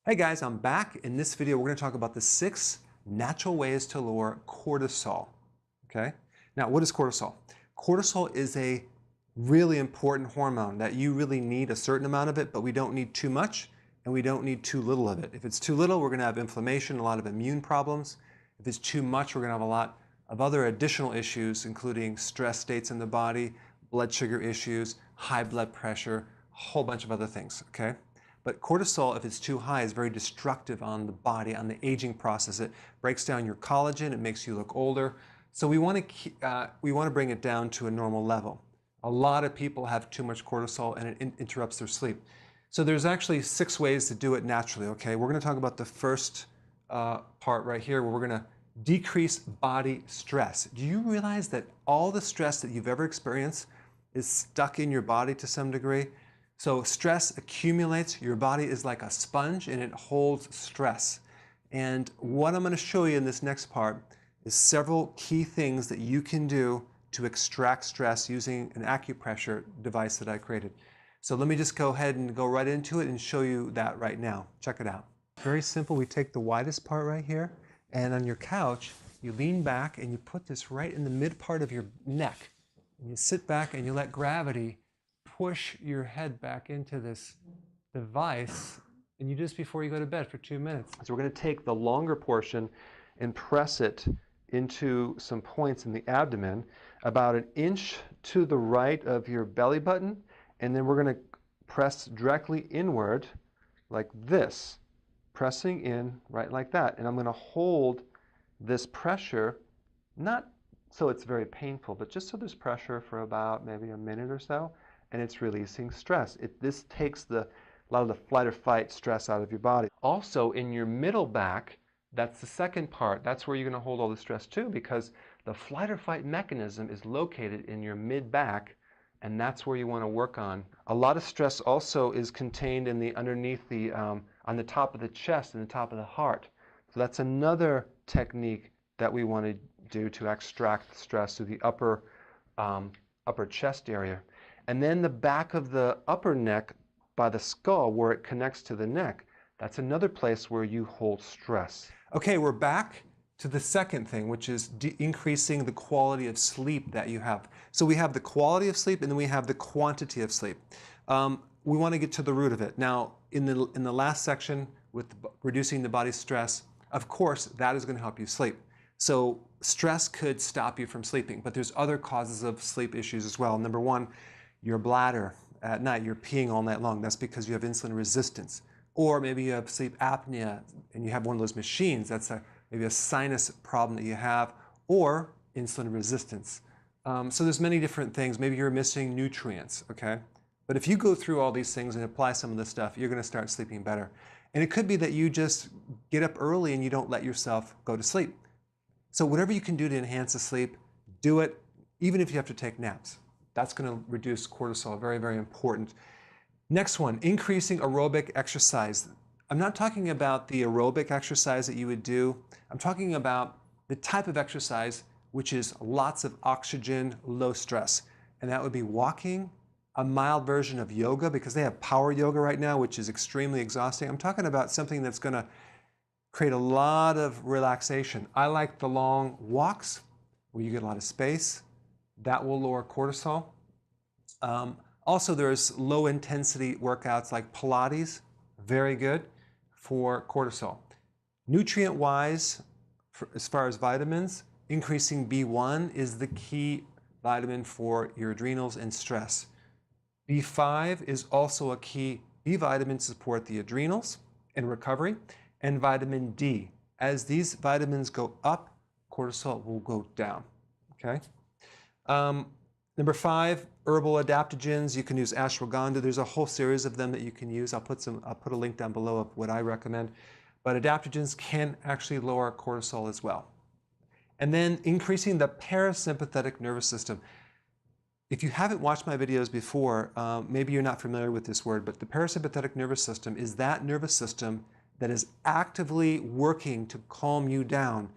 Hey guys, I'm back. In this video, we're going to talk about the 6 natural ways to lower cortisol. Okay? Now, what is cortisol? Cortisol is a really important hormone that you really need a certain amount of it, but we don't need too much and we don't need too little of it. If it's too little, we're going to have inflammation, a lot of immune problems. If it's too much, we're going to have a lot of other additional issues, including stress states in the body, blood sugar issues, high blood pressure, a whole bunch of other things. Okay? But cortisol, if it's too high, is very destructive on the body, on the aging process. It breaks down your collagen. It makes you look older. So we want to bring it down to a normal level. A lot of people have too much cortisol, and it interrupts their sleep. So there's actually 6 ways to do it naturally. Okay, we're going to talk about the first part right here, where we're going to decrease body stress. Do you realize that all the stress that you've ever experienced is stuck in your body to some degree? So stress accumulates. Your body is like a sponge and it holds stress. And what I'm going to show you in this next part is several key things that you can do to extract stress using an acupressure device that I created. So let me just go ahead and go right into it and show you that right now. Check it out. Very simple. We take the widest part right here, and on your couch, you lean back and you put this right in the mid part of your neck. And you sit back and you let gravity push your head back into this device, and you do this before you go to bed for 2 minutes. So we're going to take the longer portion and press it into some points in the abdomen, about 1 inch to the right of your belly button, and then we're going to press directly inward like this, pressing in right like that. And I'm going to hold this pressure, not so it's very painful, but just so there's pressure for about maybe a minute or so, and it's releasing stress. This takes a lot of the flight or fight stress out of your body. Also, in your middle back, that's the second part. That's where you're going to hold all the stress too, because the flight or fight mechanism is located in your mid back, and that's where you want to work on. A lot of stress also is contained in underneath the on the top of the chest and the top of the heart. So that's another technique that we want to do to extract stress through the upper chest area. And then the back of the upper neck by the skull, where it connects to the neck, that's another place where you hold stress. Okay, we're back to the second thing, which is increasing the quality of sleep that you have. So we have the quality of sleep, and then we have the quantity of sleep. We want to get to the root of it. Now, in the last section with reducing the body's stress, of course, that is going to help you sleep. So stress could stop you from sleeping, but there's other causes of sleep issues as well. Number one, your bladder. At night, you're peeing all night long. That's because you have insulin resistance. Or maybe you have sleep apnea and you have one of those machines. That's maybe a sinus problem that you have, or insulin resistance. So there's many different things. Maybe you're missing nutrients, okay? But if you go through all these things and apply some of this stuff, you're going to start sleeping better. And it could be that you just get up early and you don't let yourself go to sleep. So whatever you can do to enhance the sleep, do it, even if you have to take naps. That's going to reduce cortisol. Very, very important. Next one, increasing aerobic exercise. I'm not talking about the aerobic exercise that you would do. I'm talking about the type of exercise which is lots of oxygen, low stress. And that would be walking, a mild version of yoga, because they have power yoga right now, which is extremely exhausting. I'm talking about something that's going to create a lot of relaxation. I like the long walks where you get a lot of space. That will lower cortisol. Also, there's low intensity workouts like Pilates, very good for cortisol. Nutrient-wise, as far as vitamins, increasing B1 is the key vitamin for your adrenals and stress. B5 is also a key B vitamin to support the adrenals and recovery, and vitamin D. As these vitamins go up, cortisol will go down, okay? Number 5, herbal adaptogens. You can use ashwagandha. There's a whole series of them that you can use. I'll put a link down below of what I recommend. But adaptogens can actually lower cortisol as well. And then increasing the parasympathetic nervous system. If you haven't watched my videos before, maybe you're not familiar with this word, but the parasympathetic nervous system is that nervous system that is actively working to calm you down.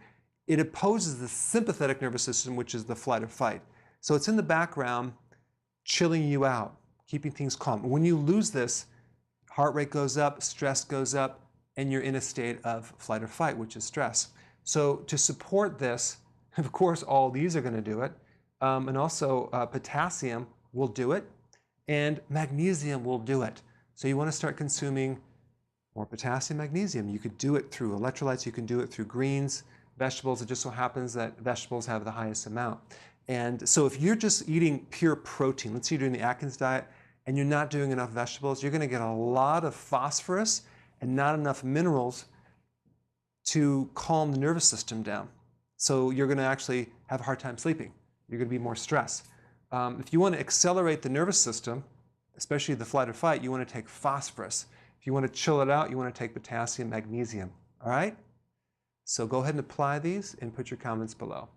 It opposes the sympathetic nervous system, which is the flight or fight. So it's in the background, chilling you out, keeping things calm. When you lose this, heart rate goes up, stress goes up, and you're in a state of flight or fight, which is stress. So to support this, of course, all these are going to do it, and also potassium will do it, and magnesium will do it. So you want to start consuming more potassium, magnesium. You could do it through electrolytes, you can do it through greens, vegetables. It just so happens that vegetables have the highest amount. And so if you're just eating pure protein, let's say you're doing the Atkins diet and you're not doing enough vegetables, you're going to get a lot of phosphorus and not enough minerals to calm the nervous system down. So you're going to actually have a hard time sleeping. You're going to be more stressed. If you want to accelerate the nervous system, especially the flight or fight, you want to take phosphorus. If you want to chill it out, you want to take potassium, magnesium. All right? So go ahead and apply these and put your comments below.